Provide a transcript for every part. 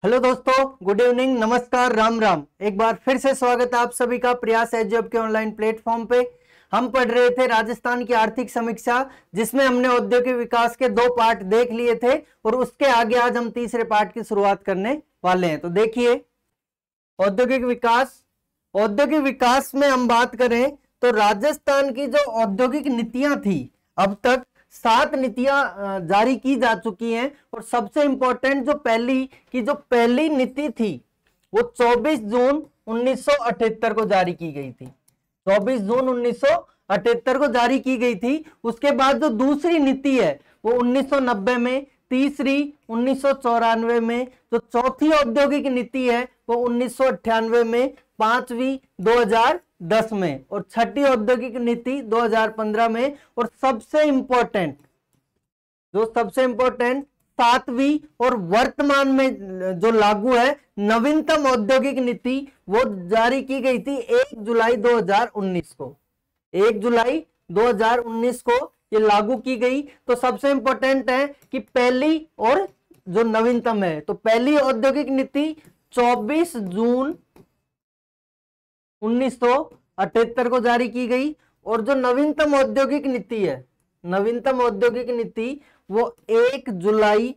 Hello दोस्तों, good evening, नमस्कार, राम राम। एक बार फिर से स्वागत है आप सभी का प्रयास एजॉब के ऑनलाइन प्लेटफॉर्म पे। हम पढ़ रहे थे राजस्थान की आर्थिक समीक्षा, जिसमें हमने औद्योगिक विकास के 2 पार्ट देख लिए थे और उसके आगे आज हम तीसरे पार्ट की शुरुआत करने वाले हैं। तो देखिए, औद्योगिक विकास। औद्योगिक विकास में हम बात करें तो राजस्थान की जो औद्योगिक नीतियां थी, अब तक 7 नीतियां जारी की जा चुकी हैं और सबसे इंपॉर्टेंट जो पहली नीति थी वो 24 जून 1978 को जारी की गई थी। 24 जून 1978 को जारी की गई थी। उसके बाद जो दूसरी नीति है वो 1990 में, तीसरी 1994 में, जो चौथी औद्योगिक नीति है वो 1998 में, पांचवी 2010 में और छठी औद्योगिक नीति 2015 में। और सबसे इंपॉर्टेंट सातवीं और वर्तमान में जो लागू है नवीनतम औद्योगिक नीति, वो जारी की गई थी 1 जुलाई 2019 को। 1 जुलाई 2019 को ये लागू की गई। तो सबसे इंपॉर्टेंट है कि पहली और जो नवीनतम है, तो पहली औद्योगिक नीति 24 जून 1978 को जारी की गई और जो नवीनतम औद्योगिक नीति है, नवीनतम औद्योगिक नीति वो 1 जुलाई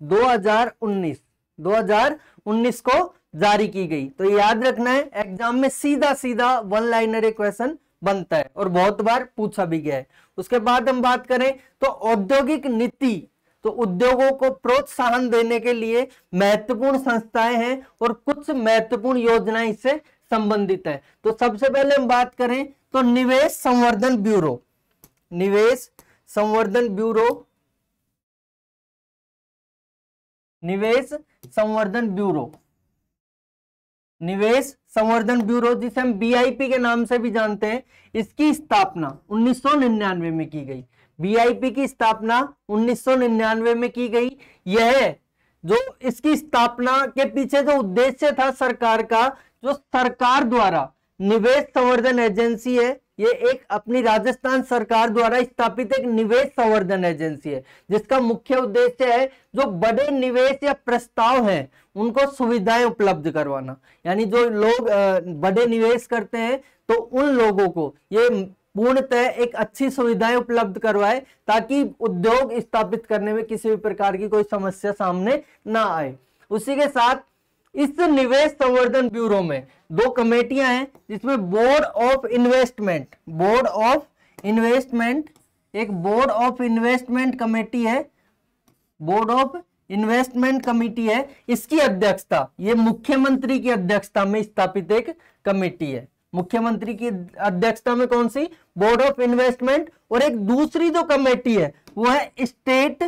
2019 को जारी की गई। तो याद रखना है, एग्जाम में सीधा सीधा वन लाइनर क्वेश्चन बनता है और बहुत बार पूछा भी गया है। उसके बाद हम बात करें तो औद्योगिक नीति, तो उद्योगों को प्रोत्साहन देने के लिए महत्वपूर्ण संस्थाएं हैं और कुछ महत्वपूर्ण योजनाएं इससे संबंधित है। तो सबसे पहले हम बात करें तो निवेश संवर्धन ब्यूरो। निवेश संवर्धन ब्यूरो, निवेश संवर्धन ब्यूरो, निवेश संवर्धन ब्यूरो जिसे हम बीआईपी के नाम से भी जानते हैं, इसकी स्थापना 1999 में की गई। बीआईपी की स्थापना 1999 में की गई। यह जो इसकी स्थापना के पीछे जो उद्देश्य था सरकार का, जो सरकार द्वारा निवेश संवर्धन एजेंसी है, ये एक अपनी राजस्थान सरकार द्वारा स्थापित एक निवेश संवर्धन एजेंसी है, जिसका मुख्य उद्देश्य है जो बड़े निवेश या प्रस्ताव हैं उनको सुविधाएं उपलब्ध करवाना। यानी जो लोग बड़े निवेश करते हैं तो उन लोगों को ये पूर्णतः एक अच्छी सुविधाएं उपलब्ध करवाए ताकि उद्योग स्थापित करने में किसी भी प्रकार की कोई समस्या सामने ना आए। उसी के साथ इस निवेश संवर्धन ब्यूरो में 2 कमेटियां हैं, जिसमें बोर्ड ऑफ इन्वेस्टमेंट, एक बोर्ड ऑफ इन्वेस्टमेंट कमेटी है, बोर्ड ऑफ इन्वेस्टमेंट कमेटी है। इसकी अध्यक्षता ये मुख्यमंत्री की अध्यक्षता में स्थापित एक कमेटी है। मुख्यमंत्री की अध्यक्षता में कौन सी? Board of investment. और एक दूसरी जो कमेटी है वो है स्टेट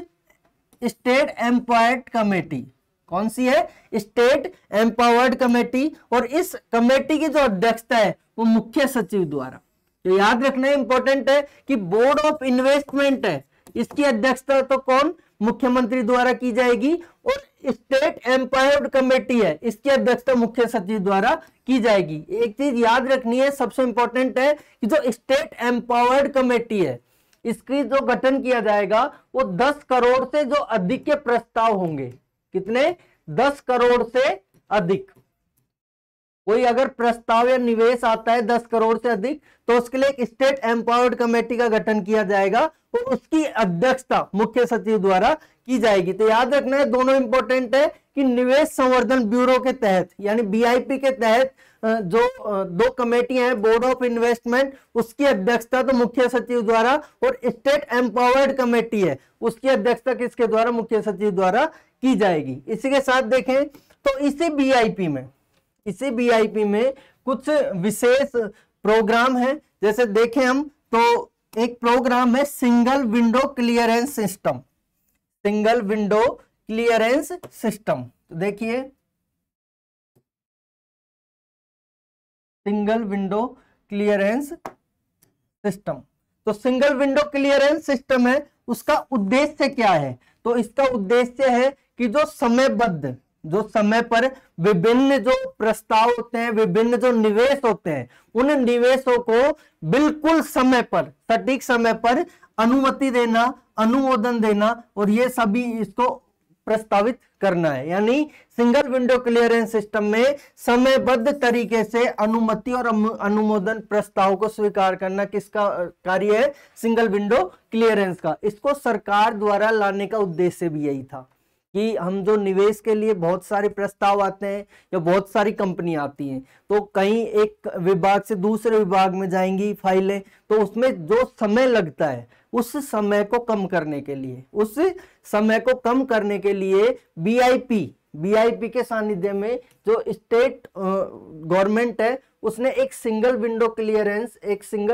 एम्पावर्ड कमेटी। कौन सी है? State empowered committee. और इस कमेटी की जो अध्यक्षता है वो मुख्य सचिव द्वारा। तो याद रखना इंपॉर्टेंट है कि बोर्ड ऑफ इन्वेस्टमेंट है, इसकी अध्यक्षता तो कौन? मुख्यमंत्री द्वारा की जाएगी। और स्टेट एम्पावर्ड कमेटी है, इसकी अध्यक्षता मुख्य सचिव द्वारा की जाएगी। एक चीज याद रखनी है, सबसे इंपॉर्टेंट है कि जो स्टेट एम्पावर्ड कमेटी है, इसकी जो गठन किया जाएगा वो 10 करोड़ से जो अधिक के प्रस्ताव होंगे। कितने? 10 करोड़ से अधिक। कोई अगर प्रस्ताव या निवेश आता है 10 करोड़ से अधिक, तो उसके लिए एक स्टेट एम्पावर्ड कमेटी का गठन किया जाएगा और उसकी अध्यक्षता मुख्य सचिव द्वारा की जाएगी। तो याद रखना है, दोनों इंपॉर्टेंट है कि निवेश संवर्धन ब्यूरो के तहत यानी बीआईपी के तहत जो 2 कमेटियां हैं, बोर्ड ऑफ इन्वेस्टमेंट, उसकी अध्यक्षता तो मुख्य सचिव द्वारा, और स्टेट एम्पावर्ड कमेटी है, उसकी अध्यक्षता किसके द्वारा? मुख्य सचिव द्वारा की जाएगी। इसी के साथ देखें तो इसी बीआईपी में कुछ विशेष प्रोग्राम है। जैसे देखें हम तो एक प्रोग्राम है single window clearance system. Single window clearance system, तो देखिए सिंगल विंडो क्लियरेंस सिस्टम। तो सिंगल विंडो क्लियरेंस सिस्टम है, उसका उद्देश्य क्या है? तो इसका उद्देश्य है कि जो समय पर विभिन्न जो प्रस्ताव होते हैं, विभिन्न जो निवेश होते हैं, उन निवेशों को बिल्कुल समय पर, सटीक समय पर अनुमति देना, अनुमोदन देना, और ये सभी इसको प्रस्तावित करना है। यानी सिंगल विंडो क्लियरेंस सिस्टम में समयबद्ध तरीके से अनुमति और अनुमोदन प्रस्ताव को स्वीकार करना किसका कार्य है? सिंगल विंडो क्लियरेंस का। इसको सरकार द्वारा लाने का उद्देश्य भी यही था कि हम जो निवेश के लिए बहुत सारे प्रस्ताव आते हैं या बहुत सारी कंपनी आती हैं, तो कहीं एक विभाग से दूसरे विभाग में जाएंगी फाइलें, तो उसमें जो समय लगता है उस समय को कम करने के लिए बीआईपी के सानिध्य में जो स्टेट गवर्नमेंट है उसने एक सिंगल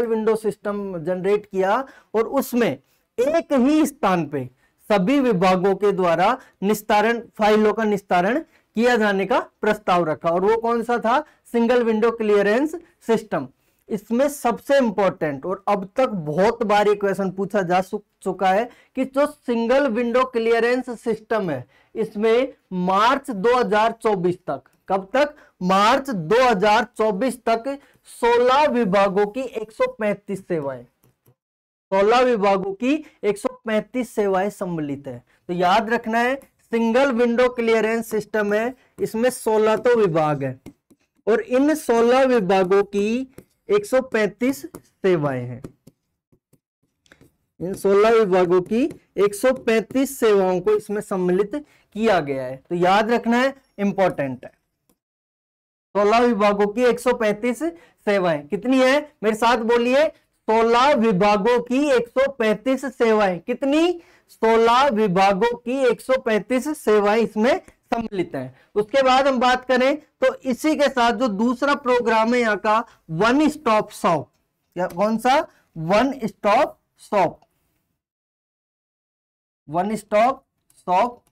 विंडो सिस्टम जनरेट किया और उसमें एक ही स्थान पे सभी विभागों के द्वारा फाइलों का निस्तारण किया जाने का प्रस्ताव रखा। और वो कौन सा था? Single window clearance system. इसमें सबसे इंपॉर्टेंट और अब तक बहुत बार ये क्वेश्चन पूछा जा चुका है कि जो सिंगल विंडो क्लियरेंस सिस्टम है इसमें मार्च 2024 तक, कब तक? मार्च 2024 तक 16 विभागों की 135 सेवाएं 16 विभागों की 135 सेवाएं सम्मिलित है। तो याद रखना है सिंगल विंडो क्लियरेंस सिस्टम है, इसमें 16 तो विभाग है और इन 16 विभागों की 135 सेवाएं हैं। इन 16 विभागों की 135 सेवाओं को इसमें सम्मिलित किया गया है। तो याद रखना है, इंपॉर्टेंट है। 16 विभागों की 135 सेवाएं कितनी है? मेरे साथ बोलिए, 16 विभागों की 135 सेवाएं। कितनी? 16 विभागों की 135 सेवाएं इसमें सम्मिलित हैं। उसके बाद हम बात करें तो इसी के साथ जो दूसरा प्रोग्राम है यहाँ का वन स्टॉप शॉप, या कौन सा? One stop shop. One stop shop,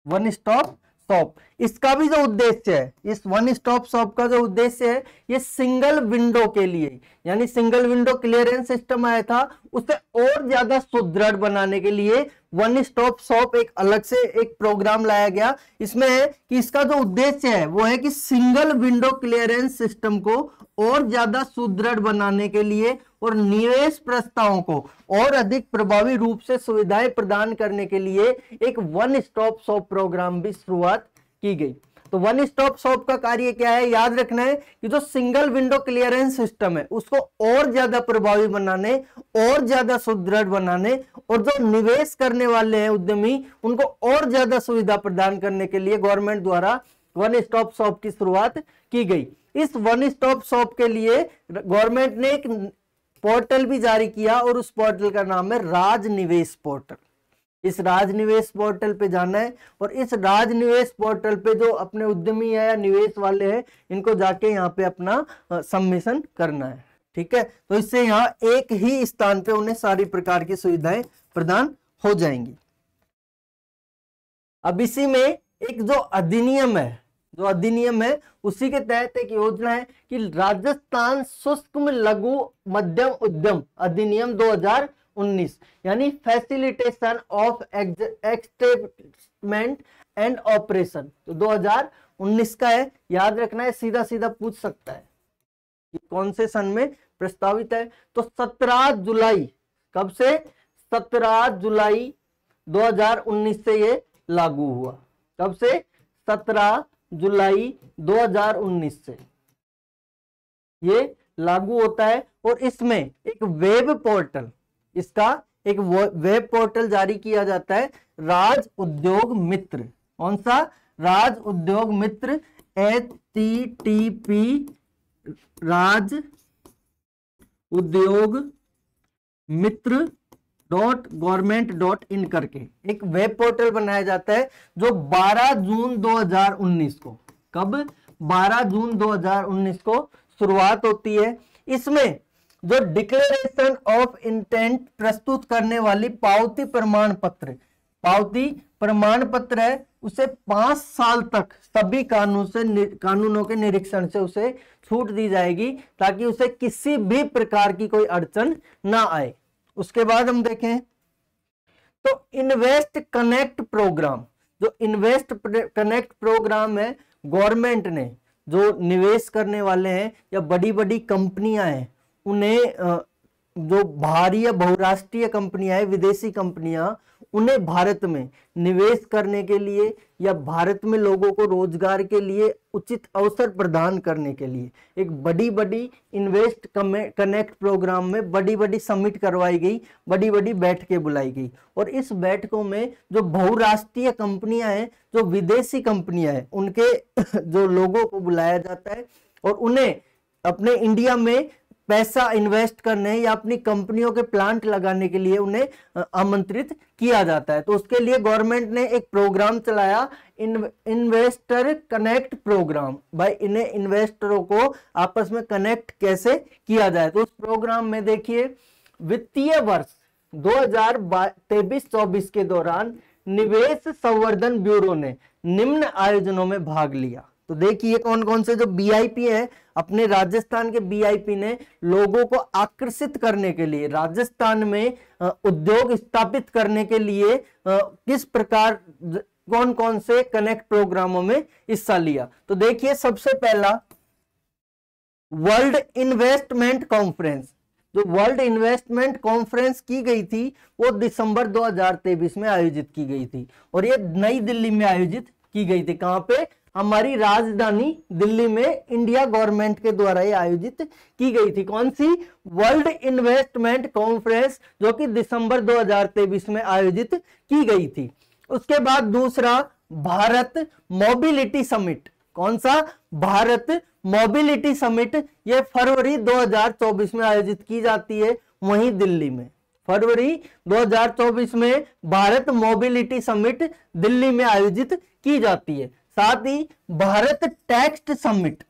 one stop shop, इसका भी जो उद्देश्य है, इस वन स्टॉप शॉप का जो उद्देश्य है, ये सिंगल विंडो के लिए, यानी सिंगल विंडो क्लियरेंस सिस्टम आया था उसे और ज्यादा सुदृढ़ बनाने के लिए वन स्टॉप शॉप एक अलग से एक प्रोग्राम लाया गया। इसमें है कि इसका जो उद्देश्य है वो है कि सिंगल विंडो क्लियरेंस सिस्टम को और ज्यादा सुदृढ़ बनाने के लिए और निवेश प्रस्तावों को और अधिक प्रभावी रूप से सुविधाएं प्रदान करने के लिए एक वन स्टॉप शॉप प्रोग्राम भी शुरुआत की गई। तो वन स्टॉप शॉप का कार्य क्या है? याद रखना है कि जो सिंगल विंडो क्लियरेंस सिस्टम है उसको और ज्यादा प्रभावी बनाने, और ज्यादा सुदृढ़ बनाने, और जो निवेश करने वाले हैं उद्यमी उनको और ज्यादा सुविधा प्रदान करने के लिए गवर्नमेंट द्वारा वन स्टॉप शॉप की शुरुआत की गई। इस वन स्टॉप शॉप के लिए गवर्नमेंट ने एक पोर्टल भी जारी किया और उस पोर्टल का नाम है राज निवेश पोर्टल। इस राज निवेश पोर्टल पे जाना है और इस राज निवेश पोर्टल पे जो अपने उद्यमी है या निवेश वाले हैं इनको जाके यहाँ पे अपना सबमिशन करना है। ठीक है, तो इससे यहाँ एक ही स्थान पे उन्हें सारी प्रकार की सुविधाएं प्रदान हो जाएंगी। अब इसी में एक जो अधिनियम है उसी के तहत एक योजना है कि राजस्थान सूक्ष्म लघु मध्यम उद्यम अधिनियम 2019, यानी facilitation of establishment and operation, तो 2019 का है। याद रखना है, सीधा सीधा पूछ सकता है कि कौन से सन में प्रस्तावित है। तो 17 जुलाई, कब से? 17 जुलाई 2019 से ये लागू हुआ। कब से? 17 जुलाई 2019 से ये लागू होता है। और इसमें एक वेब पोर्टल, इसका एक वेब पोर्टल जारी किया जाता है, राज उद्योग मित्र। कौन सा? राज उद्योग मित्र, http राज उद्योग मित्र .government.in करके एक वेब पोर्टल बनाया जाता है जो 12 जून 2019 को, कब? 12 जून 2019 को शुरुआत होती है। इसमें जो डिक्लेरेशन ऑफ इंटेंट प्रस्तुत करने वाली पावती प्रमाण पत्र है उसे 5 साल तक सभी कानूनों के निरीक्षण से उसे छूट दी जाएगी ताकि उसे किसी भी प्रकार की कोई अड़चन ना आए। उसके बाद हम देखें तो इन्वेस्ट कनेक्ट प्रोग्राम, जो इन्वेस्ट कनेक्ट प्रोग्राम है, गवर्नमेंट ने जो निवेश करने वाले हैं या बड़ी बड़ी कंपनियां हैं उन्हें जो बाहरी या बहुराष्ट्रीय कंपनियां हैं, विदेशी कंपनियां, उन्हें भारत में निवेश करने के लिए या भारत में लोगों को रोजगार के लिए उचित अवसर प्रदान करने के लिए एक बड़ी बड़ी इन्वेस्ट कनेक्ट प्रोग्राम में बड़ी बड़ी समिट करवाई गई, बड़ी बड़ी बैठकें बुलाई गई। और इस बैठकों में जो बहुराष्ट्रीय कंपनियां हैं, जो विदेशी कंपनियां हैं, उनके जो लोगों को बुलाया जाता है और उन्हें अपने इंडिया में पैसा इन्वेस्ट करने या अपनी कंपनियों के प्लांट लगाने के लिए उन्हें आमंत्रित किया जाता है। तो उसके लिए गवर्नमेंट ने एक प्रोग्राम चलाया, इन्वेस्टर कनेक्ट प्रोग्राम। भाई इन्हें इन्वेस्टरों को आपस में कनेक्ट कैसे किया जाए। तो उस प्रोग्राम में देखिए, वित्तीय वर्ष 2023-24 के दौरान निवेश संवर्धन ब्यूरो ने निम्न आयोजनों में भाग लिया। तो देखिए कौन कौन से जो बीआईपी है, अपने राजस्थान के बीआईपी ने लोगों को आकर्षित करने के लिए, राजस्थान में उद्योग स्थापित करने के लिए किस प्रकार कौन कौन से कनेक्ट प्रोग्रामों में हिस्सा लिया। तो देखिए सबसे पहला वर्ल्ड इन्वेस्टमेंट कॉन्फ्रेंस। जो वर्ल्ड इन्वेस्टमेंट कॉन्फ्रेंस की गई थी वो दिसंबर 2023 में आयोजित की गई थी और ये नई दिल्ली में आयोजित की गई थी। कहां पे? हमारी राजधानी दिल्ली में इंडिया गवर्नमेंट के द्वारा ये आयोजित की गई थी। कौन सी? वर्ल्ड इन्वेस्टमेंट कॉन्फ्रेंस, जो कि दिसंबर 2023 में आयोजित की गई थी। उसके बाद दूसरा भारत मोबिलिटी समिट। कौन सा? Bharat mobility summit. ये फरवरी 2024 में आयोजित की जाती है वहीं दिल्ली में। फरवरी 2024 में भारत मोबिलिटी समिट दिल्ली में आयोजित की जाती है। साथ ही भारत टैक्स समिट।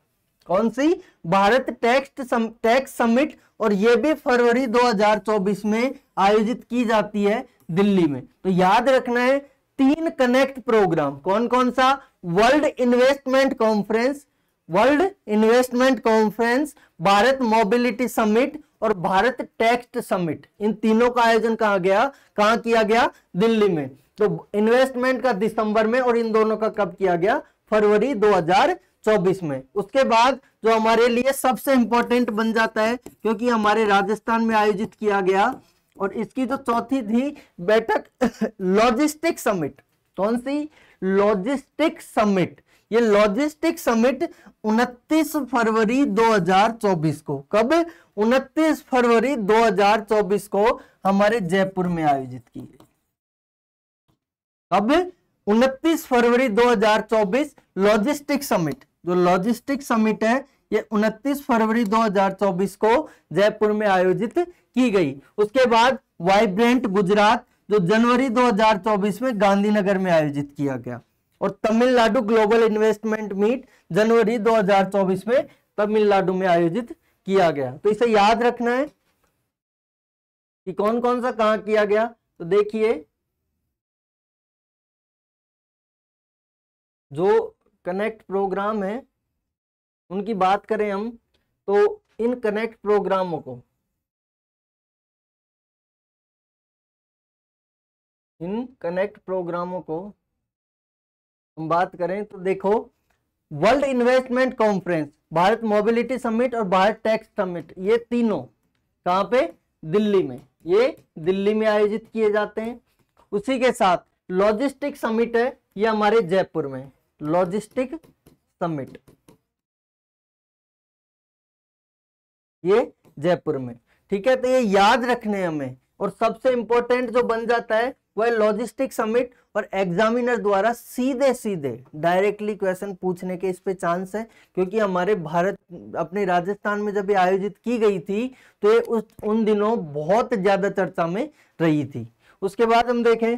कौन सी? भारत टैक्स समिट, और यह भी फरवरी 2024 में आयोजित की जाती है दिल्ली में। तो याद रखना है 3 कनेक्ट प्रोग्राम। कौन कौन सा? World investment conference, world investment conference, Bharat mobility summit और भारत टैक्स समिट। इन तीनों का आयोजन कहां किया गया? दिल्ली में। तो इन्वेस्टमेंट का दिसंबर में और इन दोनों का कब किया गया? फरवरी 2024 में। उसके बाद जो हमारे लिए सबसे इंपॉर्टेंट बन जाता है, क्योंकि हमारे राजस्थान में आयोजित किया गया, और इसकी जो चौथी थी बैठक लॉजिस्टिक समिट। कौन सी? Logistic summit. ये लॉजिस्टिक समिट 29 फरवरी 2024 को, कब? 29 फरवरी 2024 को हमारे जयपुर में आयोजित की गई। अब 29 फरवरी 2024 लॉजिस्टिक समिट। जो लॉजिस्टिक समिट है ये 29 फरवरी 2024 को जयपुर में आयोजित की गई। उसके बाद वाइब्रेंट गुजरात, जो जनवरी 2024 में गांधीनगर में आयोजित किया गया। और तमिलनाडु ग्लोबल इन्वेस्टमेंट मीट जनवरी 2024 में तमिलनाडु में आयोजित किया गया। तो इसे याद रखना है कि कौन कौन सा कहां किया गया। तो देखिए जो कनेक्ट प्रोग्राम है उनकी बात करें हम, तो इन कनेक्ट प्रोग्रामों को, हम बात करें तो देखो, world investment conference, Bharat mobility summit और भारत टैक्स समिट, ये तीनों कहां पे? दिल्ली में। ये दिल्ली में आयोजित किए जाते हैं। उसी के साथ लॉजिस्टिक समिट है, ये हमारे जयपुर में। लॉजिस्टिक समिट ये जयपुर में। ठीक है, तो ये याद रखने हमें। और सबसे इंपॉर्टेंट जो बन जाता है वह लॉजिस्टिक समिट, और एग्जामिनर द्वारा सीधे सीधे डायरेक्टली क्वेश्चन पूछने के इस पे चांस है, क्योंकि हमारे भारत अपने राजस्थान में जब ये आयोजित की गई थी तो ये उन दिनों बहुत ज्यादा चर्चा में रही थी। उसके बाद हम देखें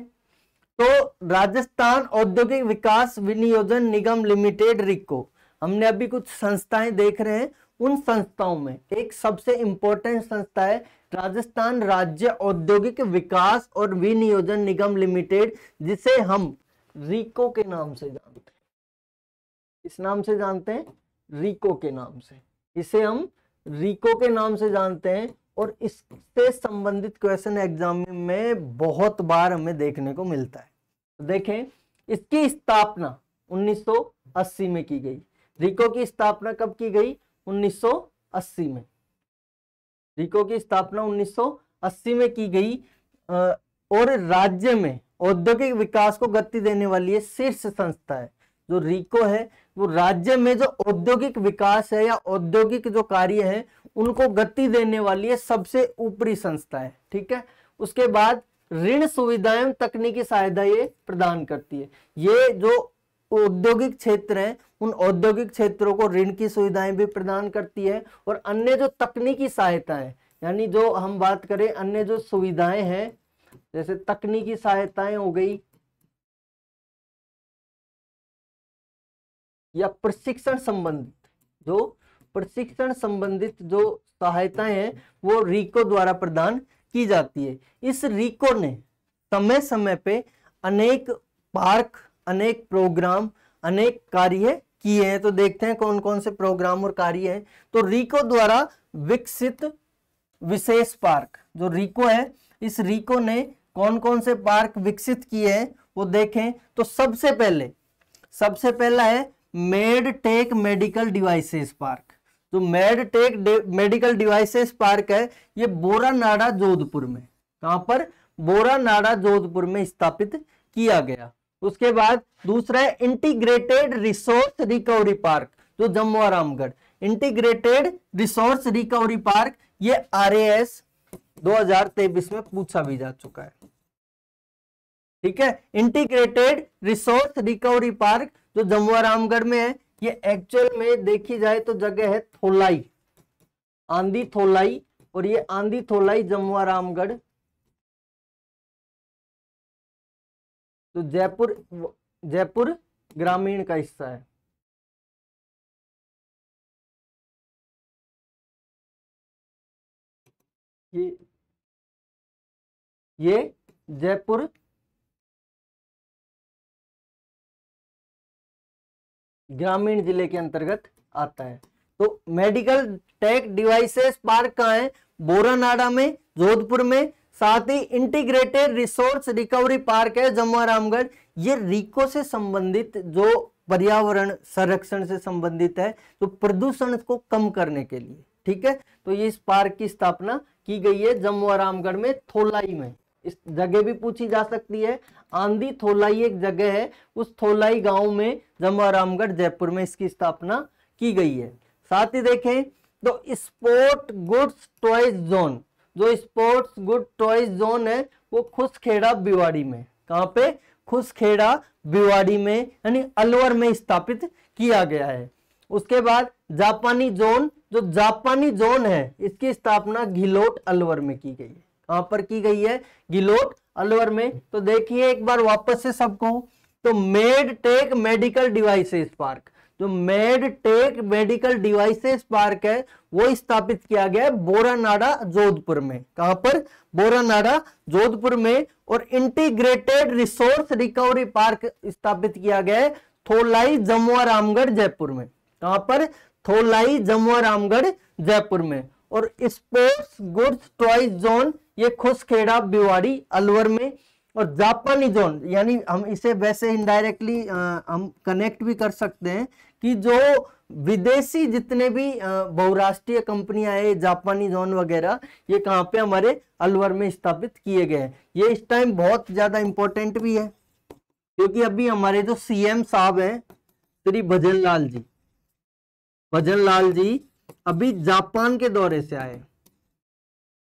तो राजस्थान औद्योगिक विकास विनियोजन निगम लिमिटेड, रिको। हमने अभी कुछ संस्थाएं देख रहे हैं, उन संस्थाओं में एक सबसे इंपॉर्टेंट संस्था है राजस्थान राज्य औद्योगिक विकास और विनियोजन निगम लिमिटेड, जिसे हम रिको के नाम से जानते हैं। इस नाम से जानते हैं, रिको के नाम से। इसे हम रिको के नाम से जानते हैं, और इससे संबंधित क्वेश्चन एग्जाम में बहुत बार हमें देखने को मिलता है। तो देखें, इसकी स्थापना 1980 में की गई। रिको की स्थापना कब की गई? 1980 में। रिको की स्थापना 1980 में की गई और राज्य में औद्योगिक विकास को गति देने वाली ये शीर्ष संस्था है। जो रिको है वो राज्य में जो औद्योगिक विकास है या औद्योगिक जो कार्य है उनको गति देने वाली ये सबसे ऊपरी संस्था है। ठीक है, उसके बाद ऋण सुविधाएं, तकनीकी सहायता ये प्रदान करती है। ये जो औद्योगिक क्षेत्र है उन औद्योगिक क्षेत्रों को ऋण की सुविधाएं भी प्रदान करती है और अन्य जो तकनीकी सहायता है, यानी जो हम बात करें अन्य जो सुविधाएं हैं जैसे तकनीकी सहायताएं हो गई या प्रशिक्षण संबंधित जो सहायताएं हैं वो रिको द्वारा प्रदान की जाती है। इस रिको ने समय समय पे अनेक पार्क, अनेक प्रोग्राम, अनेक कार्य किए हैं। तो देखते हैं कौन कौन से प्रोग्राम और कार्य हैं। तो रिको द्वारा विकसित विशेष पार्क, जो रिको है इस रिको ने कौन कौन से पार्क विकसित किए हैं वो देखें। तो सबसे पहला है मेडटेक मेडिकल डिवाइसेस पार्क। जो मेडटेक मेडिकल डिवाइसेस पार्क है ये बोरानाडा जोधपुर में, कहां पर? बोरानाडा जोधपुर में स्थापित किया गया। उसके बाद दूसरा है इंटीग्रेटेड रिसोर्स रिकवरी पार्क, जो जम्मू और Ramgarh. Integrated resource recovery park ये RAS 2023 में पूछा भी जा चुका है। ठीक है, इंटीग्रेटेड रिसोर्स रिकवरी पार्क जो जम्मू और रामगढ़ में है, ये एक्चुअल में देखी जाए तो जगह है थोलाई, आंधी थोलाई, और ये आंधी थोलाई जम्मू और रामगढ़ तो जयपुर ग्रामीण का हिस्सा है। ये जयपुर ग्रामीण जिले के अंतर्गत आता है। तो मेडिकल टेक डिवाइसेस पार्क कहाँ है? बोरानाडा में, जोधपुर में। साथ ही इंटीग्रेटेड रिसोर्स रिकवरी पार्क है जम्मू और रामगढ़। ये रिको से संबंधित जो पर्यावरण संरक्षण से संबंधित है, तो प्रदूषण को कम करने के लिए। ठीक है, तो ये इस पार्क की स्थापना की गई है जम्मू और रामगढ़ में, थोलाई में। इस जगह भी पूछी जा सकती है, आंधी थोलाई एक जगह है, उस थोलाई गांव में जम्मू और रामगढ़ जयपुर में इसकी स्थापना की गई है। साथ ही देखें तो स्पोर्ट गुड्स टॉयज जोन, जो स्पोर्ट्स गुड टॉयज जोन है वो खुसखेड़ा भिवाड़ी में, कहां पे? खुसखेड़ा भिवाड़ी में, यानी अलवर में स्थापित किया गया है। उसके बाद जापानी जोन, जो जापानी जोन है इसकी स्थापना घिलोट अलवर में की गई है। कहां पर की गई है? घिलोट अलवर में। तो देखिए एक बार वापस से सबको, तो मेडटेक मेडिकल डिवाइसेस पार्क, जो मेडटेक मेडिकल डिवाइसेस पार्क है वो स्थापित किया गया है बोरानाडा जोधपुर में। कहां पर? बोरानाडा जोधपुर में। और इंटीग्रेटेड रिसोर्स रिकवरी पार्क स्थापित किया गया है थोलाई जम्मू और रामगढ़ जयपुर में। कहां पर? थोलाई जम्मू और रामगढ़ जयपुर में। और स्पोर्ट्स गुड्स टॉयज जोन ये खुसखेड़ा भिवाड़ी अलवर में। और जापानी जोन, यानी हम इसे वैसे इनडायरेक्टली हम कनेक्ट भी कर सकते हैं कि जो विदेशी जितने भी बहुराष्ट्रीय कंपनियां है, जापानी जोन वगैरह, ये कहां पे? हमारे अलवर में स्थापित किए गए हैं। ये इस टाइम बहुत ज्यादा इंपॉर्टेंट भी है क्योंकि अभी हमारे जो CM साहब हैं श्री भजनलाल जी अभी जापान के दौरे से आए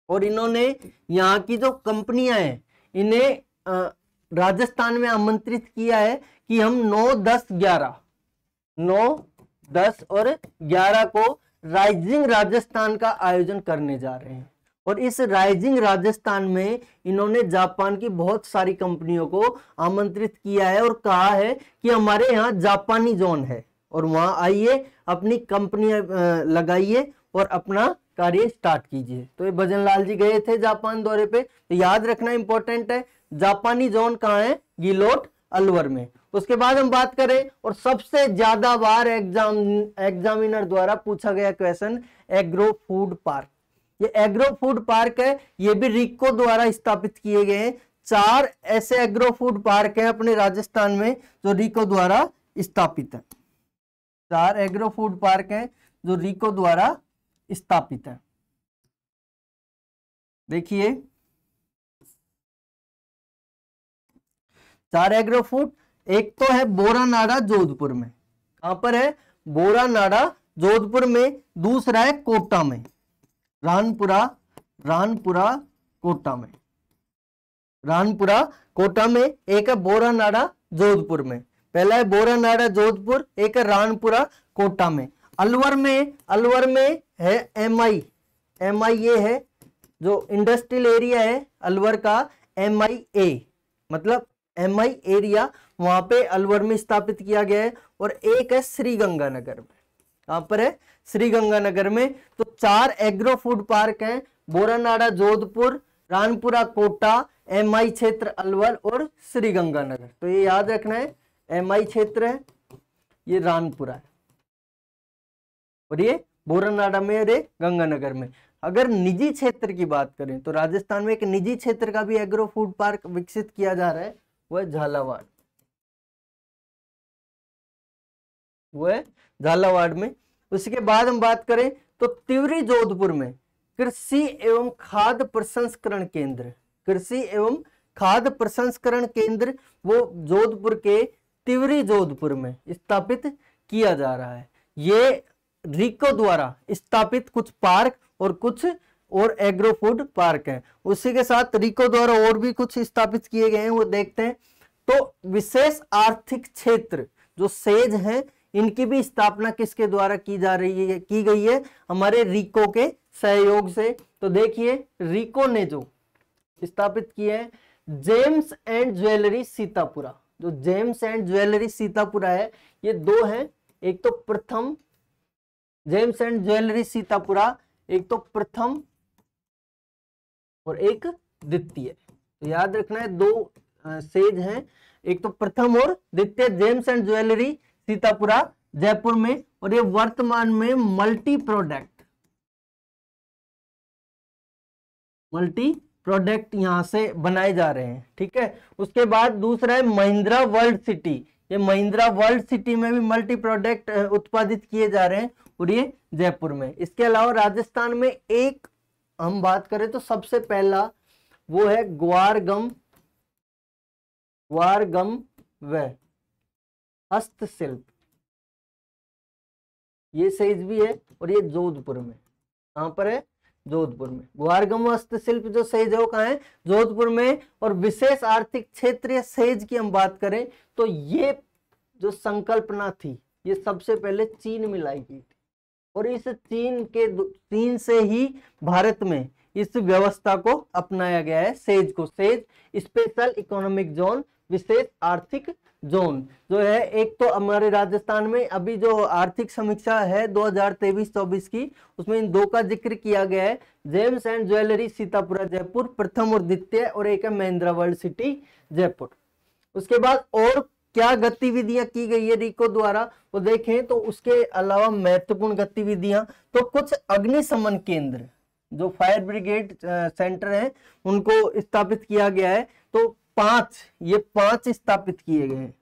और इन्होंने यहाँ की जो कंपनियां हैं इन्हें राजस्थान में आमंत्रित किया है कि हम 9, 10 और 11 को राइजिंग राजस्थान का आयोजन करने जा रहे हैं। और इस राइजिंग राजस्थान में इन्होंने जापान की बहुत सारी कंपनियों को आमंत्रित किया है और कहा है कि हमारे यहाँ जापानी जोन है और वहां आइए, अपनी कंपनियां लगाइए और अपना कार्य स्टार्ट कीजिए। तो ये भजनलाल जी गए थे जापान दौरे पे, तो याद रखना इंपॉर्टेंट है। जापानी जोन कहाँ है? घिलोट अलवर में। उसके बाद हम बात करें और सबसे ज्यादा बार एग्जामिनर द्वारा पूछा गया क्वेश्चन, एग्रो फूड पार्क। ये एग्रो फूड पार्क है, ये भी रिको द्वारा स्थापित किए गए हैं। 4 ऐसे एग्रो फूड पार्क है अपने राजस्थान में जो रिको द्वारा स्थापित है। 4 एग्रो फूड पार्क है जो रिको द्वारा स्थापित है। देखिए 4 एग्रो फूड, एक तो है बोरानाड़ा जोधपुर में, कहां पर है, बोरानाड़ा जोधपुर में, दूसरा है कोटा में, रानपुरा कोटा में, रानपुरा कोटा में, एक है बोरानाड़ा जोधपुर में, पहला है बोरानाड़ा जोधपुर, एक है रानपुरा कोटा में। अलवर में है एमआई ये है जो इंडस्ट्रियल एरिया है अलवर का, MIA मतलब MI एरिया, वहां पे अलवर में स्थापित किया गया है। और एक है श्रीगंगानगर में, कहां पर है, श्रीगंगानगर में। तो 4 एग्रो फूड पार्क हैं, बोरानाड़ा जोधपुर, रानपुरा कोटा, MI क्षेत्र अलवर और श्रीगंगानगर। तो ये याद रखना है, MI क्षेत्र है, ये रानपुरा है और ये बोरानाड़ा में और ये गंगानगर में। अगर निजी क्षेत्र की बात करें तो राजस्थान में एक निजी क्षेत्र का भी एग्रो फूड पार्क विकसित किया जा रहा है, वो है झालावाड़ में। उसके बाद हम बात करें तो तिवरी जोधपुर में कृषि एवं खाद्य प्रसंस्करण केंद्र, कृषि एवं खाद्य प्रसंस्करण केंद्र वो जोधपुर के तिवरी जोधपुर में स्थापित किया जा रहा है। ये रिको द्वारा स्थापित कुछ पार्क और कुछ और एग्रो फूड पार्क हैं। उसी के साथ रिको द्वारा और भी कुछ स्थापित किए गए हैं, वो देखते हैं। तो विशेष आर्थिक क्षेत्र जो सेज हैं, इनकी भी स्थापना किसके द्वारा की गई है, हमारे रिको के सहयोग से। तो देखिए रिको ने जो स्थापित किए हैं, जेम्स एंड ज्वेलरी सीतापुरा, जो जेम्स एंड ज्वेलरी सीतापुरा है, ये 2 हैं। एक तो प्रथम जेम्स एंड ज्वेलरी सीतापुरा, एक तो प्रथम और एक द्वितीय। तो याद रखना है 2 सेज हैं, एक तो प्रथम और द्वितीय। James and jewellery Sitapura Jaipur में, और ये वर्तमान में मल्टी प्रोडक्ट यहां से बनाए जा रहे हैं, ठीक है। उसके बाद दूसरा है महिंद्रा वर्ल्ड सिटी, ये महिंद्रा वर्ल्ड सिटी में भी मल्टी प्रोडक्ट उत्पादित किए जा रहे हैं और ये जयपुर में। इसके अलावा राजस्थान में एक हम बात करें तो सबसे पहला वो है ग्वारगम व हस्तशिल्प, ये सेज भी है और ये जोधपुर में। कहां पर है, जोधपुर में। ग्वारगम हस्तशिल्प जो सेज है वो कहां है, जोधपुर में। और विशेष आर्थिक क्षेत्र या सेज की हम बात करें तो ये जो संकल्पना थी, ये सबसे पहले चीन में लाई गई थी और इस चीन से ही भारत में इस व्यवस्था को अपनाया गया है, सेज को। सेज स्पेशल इकोनॉमिक जोन, विशेष आर्थिक जोन जो है। एक तो हमारे राजस्थान में अभी जो आर्थिक समीक्षा है 2023-24 की, उसमें इन 2 का जिक्र किया गया है, James and jewellery Sitapura Jaipur प्रथम और द्वितीय, और एक है महिंद्रा वर्ल्ड सिटी जयपुर। उसके बाद और क्या गतिविधियां की गई है रिको द्वारा, वो देखें तो उसके अलावा महत्वपूर्ण गतिविधियां तो कुछ अग्निशमन केंद्र जो फायर ब्रिगेड सेंटर हैं उनको स्थापित किया गया है। तो 5 स्थापित किए गए हैं।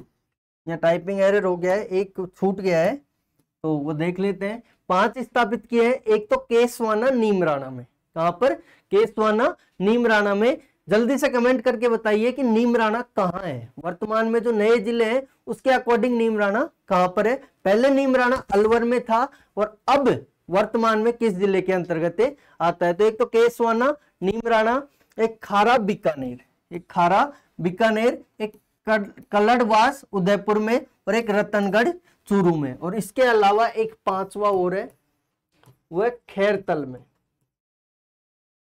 यहाँ टाइपिंग एरर हो गया है, एक छूट गया है तो वो देख लेते हैं। 5 स्थापित किए हैं। एक तो केसवाना नीमराणा में, कहां पर, केसवाना नीमराणा में। जल्दी से कमेंट करके बताइए कि नीमराणा कहाँ है, वर्तमान में जो नए जिले हैं उसके अकॉर्डिंग नीमराणा कहां पर है। पहले नीमराणा अलवर में था और अब वर्तमान में किस जिले के अंतर्गत आता है। तो एक तो केसवाना नीमराणा, एक खारा बीकानेर, एक कलड़वास उदयपुर में और एक रतनगढ़ चूरू में। और इसके अलावा एक 5वां और है, वो है खैरतल में।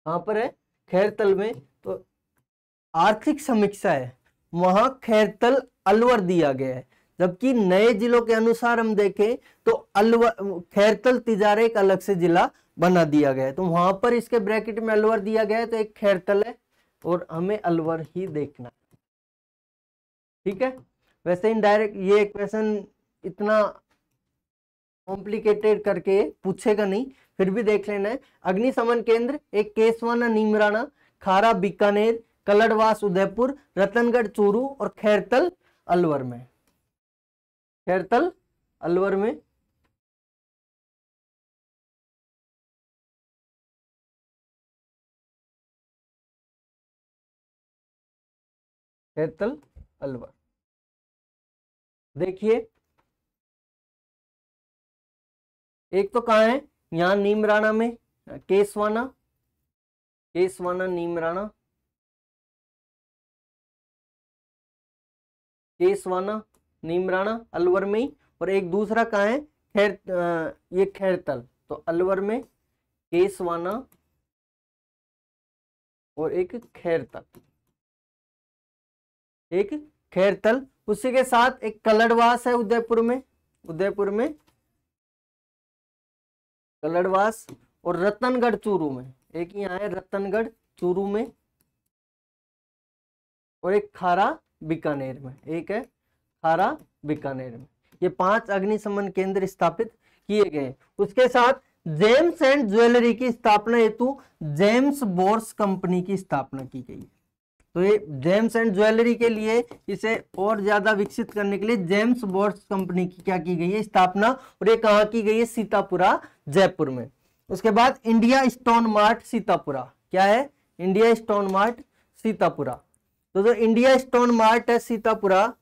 कहां पर है, खैरतल में। तो आर्थिक समीक्षा है वहां खैरतल अलवर दिया गया है, जबकि नए जिलों के अनुसार हम देखें तो अलवर खैरतल तिजारे एक अलग से जिला बना दिया गया है। तो वहां पर इसके ब्रैकेट में अलवर दिया गया है, तो एक खैरतल है और हमें अलवर ही देखना, ठीक है। वैसे इनडायरेक्ट ये क्वेश्चन इतना कॉम्प्लिकेटेड करके पूछेगा नहीं, फिर भी देख लेना है। अग्निशमन केंद्र एक केसवाना नीमराणा, खारा बीकानेर, कलड़वास उदयपुर, रतनगढ़ चूरू और खैरतल अलवर में। खैरतल अलवर। देखिए एक तो कहाँ है, यहाँ नीमराणा में, केसवाना, केसवाना नीमराणा, केसवाना नीमराणा अलवर में ही। और एक दूसरा कहाँ है, ये खैरतल। तो अलवर में केसवाना और एक खैरतल, एक खैरतल। उसी के साथ एक कलड़वास है उदयपुर में, उदयपुर में कलड़वास। और रतनगढ़ चूरू में, एक यहाँ है रतनगढ़ चूरू में, और एक खारा बीकानेर में, एक है खारा बीकानेर में। ये 5 अग्निशमन केंद्र स्थापित किए गए। उसके साथ जेम्स एंड ज्वेलरी की स्थापना हेतु जेम्स बोर्स कंपनी की स्थापना की गई। तो ये जेम्स एंड ज्वेलरी के लिए, इसे और ज्यादा विकसित करने के लिए जेम्स बोर्स कंपनी की क्या की गई है, स्थापना। और ये कहाँ की गई है, सीतापुरा जयपुर में। उसके बाद इंडिया स्टोन मार्ट सीतापुरा, क्या है, इंडिया स्टोन मार्ट सीतापुरा। तो जो इंडिया स्टोन मार्ट है Sitapura,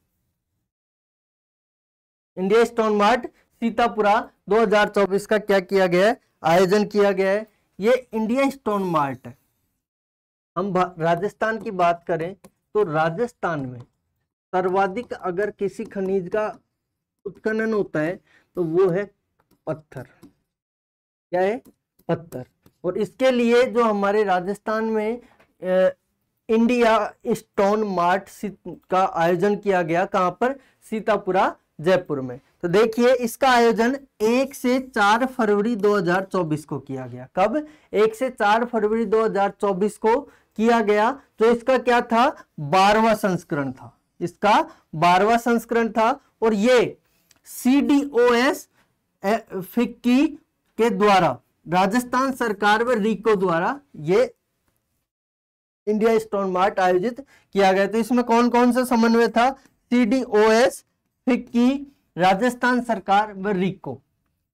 India stone mart Sitapura 2024 का क्या किया गया है, आयोजन किया गया है। ये इंडिया स्टोन मार्ट है। हम राजस्थान की बात करें तो राजस्थान में सर्वाधिक अगर किसी खनिज का उत्खनन होता है तो वो है पत्थर, क्या है, पत्थर। और इसके लिए जो हमारे राजस्थान में इंडिया स्टोन मार्ट का आयोजन किया गया, कहां पर, सीतापुरा जयपुर में। तो देखिए इसका आयोजन 1 से 4 फरवरी 2024 को किया गया। कब, 1 से 4 फरवरी 2024 को किया गया। तो इसका क्या था, 12वां संस्करण था, इसका 12वां संस्करण था। और ये CDOS फिक्की के द्वारा, राजस्थान सरकार व रीको द्वारा ये इंडिया स्टोन मार्ट आयोजित किया गया। तो इसमें कौन कौन सा समन्वय था, CDOS फिक्की, राजस्थान सरकार व रीको,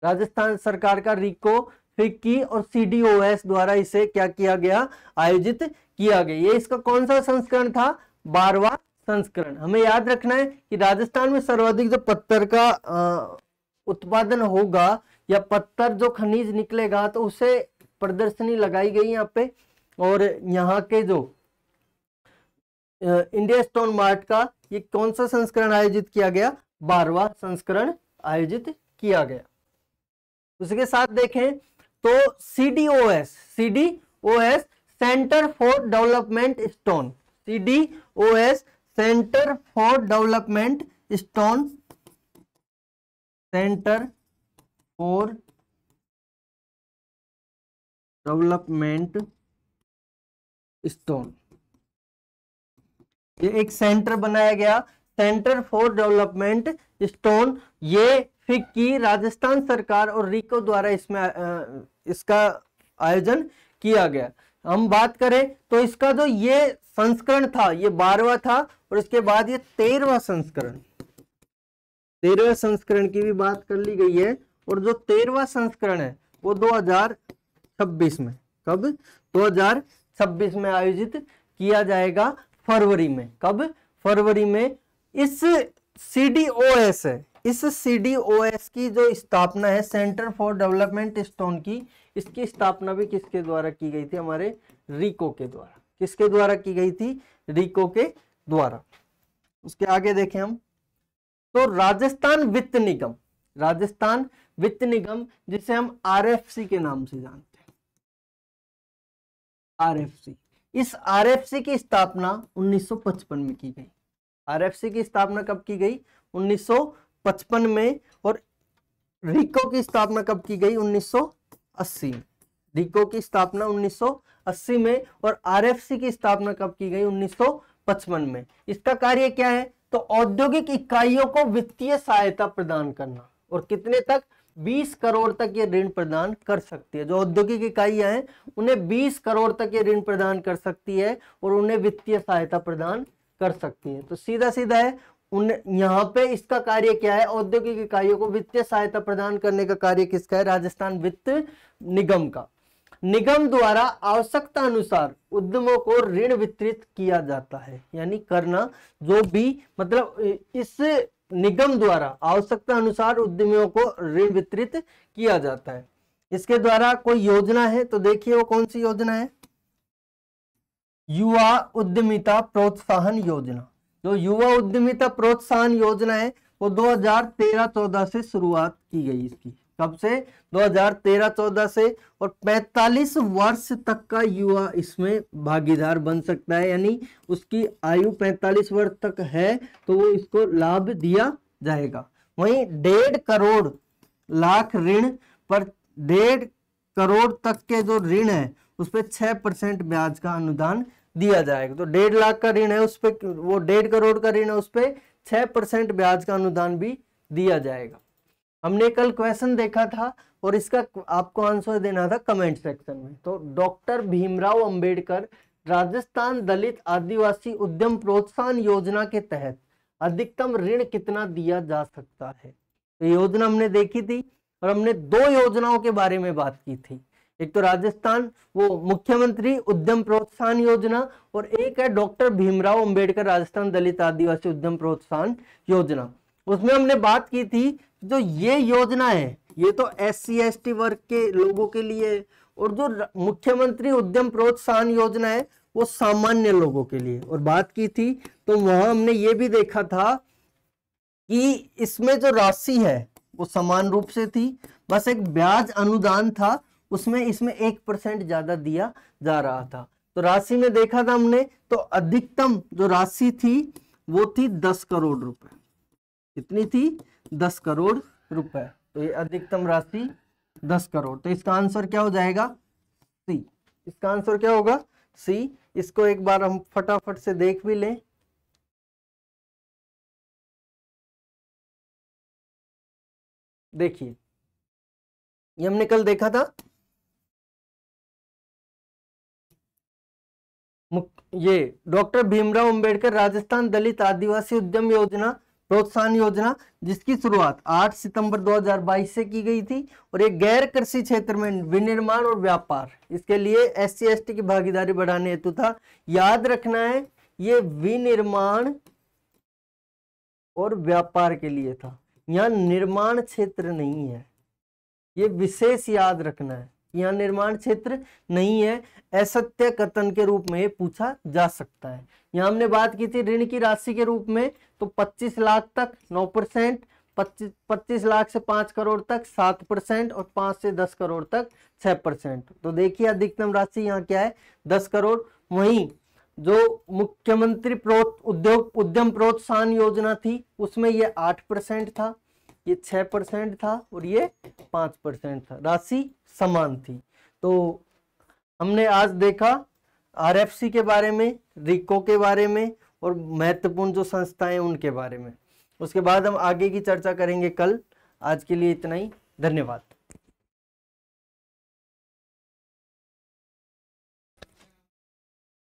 राजस्थान सरकार का रीको, फिक्की और CDOS द्वारा इसे क्या किया गया, आयोजित किया गया। ये इसका कौन सा संस्करण था, 12वां संस्करण। हमें याद रखना है कि राजस्थान में सर्वाधिक जो पत्थर का उत्पादन होगा या पत्थर जो खनिज निकलेगा, तो उसे प्रदर्शनी लगाई गई यहाँ पे। और यहाँ के जो इंडिया स्टोन मार्ट का ये कौन सा संस्करण आयोजित किया गया, 12वां संस्करण आयोजित किया गया। उसके साथ देखें तो CDOS centre for development stone, CDOS centre for development stone, centre for development stone, ये एक सेंटर बनाया गया, सेंटर फॉर डेवलपमेंट स्टोन। ये फिक्की, राजस्थान सरकार और रीको द्वारा इसमें इसका आयोजन किया गया। हम बात करें तो इसका जो ये संस्करण था ये 12वां था। और इसके बाद ये 13वां संस्करण, 13वें संस्करण की भी बात कर ली गई है। और जो 13वां संस्करण है वो 2026 में, कब, 2026 में आयोजित किया जाएगा, फरवरी में। कब, फरवरी में। इस CDOS है, इस CDOS की जो स्थापना है, सेंटर फॉर डेवलपमेंट स्टोन की, इसकी स्थापना भी किसके द्वारा की गई थी, हमारे रीको के द्वारा। किसके द्वारा की गई थी, रीको के द्वारा। उसके आगे देखें हम तो राजस्थान वित्त निगम, राजस्थान वित्त निगम जिसे हम RFC के नाम से जानते हैं, RFC। इस RFC की स्थापना 1955 में की गई। RFC की स्थापना कब की गई, 1955 में। और रीको की स्थापना कब की गई, 1980 में। रीको की स्थापना 1980 में और RFC की स्थापना कब की गई, 1955 में। इसका कार्य क्या है, तो औद्योगिक इकाइयों को वित्तीय सहायता प्रदान करना। और कितने तक, 20 करोड़ तक ये ऋण प्रदान कर सकती है। जो औद्योगिक इकाइयां हैं उन्हें 20 करोड़ तक ये ऋण प्रदान कर सकती है और उन्हें वित्तीय सहायता प्रदान कर सकती है। तो सीधा सीधा है, उन यहाँ पे इसका कार्य क्या है, औद्योगिक इकाइयों को वित्तीय सहायता प्रदान करने का कार्य किसका है, राजस्थान वित्त निगम का। निगम द्वारा आवश्यकता अनुसार उद्यमों को ऋण वितरित किया जाता है। यानी करना जो भी मतलब इस निगम द्वारा आवश्यकता अनुसार उद्यमियों को ऋण वितरित किया जाता है। इसके द्वारा कोई योजना है तो देखिए वो कौन सी योजना है, युवा उद्यमिता प्रोत्साहन योजना। जो युवा उद्यमिता प्रोत्साहन योजना है वो 2013-14 से शुरुआत की गई इसकी। कब से? 2013-14 से। और 45 वर्ष तक का युवा इसमें भागीदार बन सकता है, यानी उसकी आयु 45 वर्ष तक है तो वो इसको लाभ दिया जाएगा। वहीं 1.5 करोड़ लाख ऋण पर 1.5 करोड़ तक के जो ऋण है उस पर 6% ब्याज का अनुदान दिया जाएगा। तो 1.5 लाख का ऋण है उस पर, वो 1.5 करोड़ का ऋण है उस पर 6% ब्याज का अनुदान भी दिया जाएगा। हमने कल क्वेश्चन देखा था और इसका आपको आंसर देना था कमेंट सेक्शन में। तो डॉक्टर भीमराव अंबेडकर राजस्थान दलित आदिवासी उद्यम प्रोत्साहन योजना के तहत अधिकतम ऋण कितना दिया जा सकता है? तो योजना हमने देखी थी और हमने 2 योजनाओं के बारे में बात की थी। एक तो राजस्थान वो मुख्यमंत्री उद्यम प्रोत्साहन योजना और एक है डॉक्टर भीमराव अंबेडकर राजस्थान दलित आदिवासी उद्यम प्रोत्साहन योजना। उसमें हमने बात की थी जो ये योजना है ये तो SC ST वर्ग के लोगों के लिए, और जो मुख्यमंत्री उद्यम प्रोत्साहन योजना है वो सामान्य लोगों के लिए। और बात की थी तो वहां हमने ये भी देखा था कि इसमें जो राशि है वो समान रूप से थी, बस एक ब्याज अनुदान था उसमें इसमें 1% ज्यादा दिया जा रहा था। तो राशि में देखा था हमने तो अधिकतम जो राशि थी वो थी 10 करोड़ रुपए। कितनी थी? 10 करोड़ रुपए। तो ये अधिकतम राशि 10 करोड़। तो इसका आंसर क्या हो जाएगा? सी। इसका आंसर क्या होगा? सी। इसको एक बार हम फटाफट से देख भी लें। देखिए ये हमने कल देखा था, ये डॉक्टर भीमराव अंबेडकर राजस्थान दलित आदिवासी उद्यम योजना प्रोत्साहन योजना जिसकी शुरुआत 8 सितंबर 2022 से की गई थी। और एक गैर कृषि क्षेत्र में विनिर्माण और व्यापार, इसके लिए SC ST की भागीदारी बढ़ाने हेतु था। याद रखना है ये विनिर्माण और व्यापार के लिए था, यहाँ निर्माण क्षेत्र नहीं है, ये विशेष याद रखना है। यहाँ निर्माण क्षेत्र नहीं है, असत्य कथन के रूप में पूछा जा सकता है। यहाँ हमने बात की थी ऋण की राशि के रूप में तो 25 लाख तक 9%, 25 लाख से 5 करोड़ तक 7% और 5 से 10 करोड़ तक 6%। तो देखिए अधिकतम राशि यहाँ क्या है? 10 करोड़। वहीं जो मुख्यमंत्री उद्यम प्रोत्साहन योजना थी उसमें ये 8% था, ये 6% था और ये 5% था, राशि समान थी। तो हमने आज देखा RFC के बारे में, रिको के बारे में और महत्वपूर्ण जो संस्थाएं उनके बारे में। उसके बाद हम आगे की चर्चा करेंगे कल। आज के लिए इतना ही, धन्यवाद।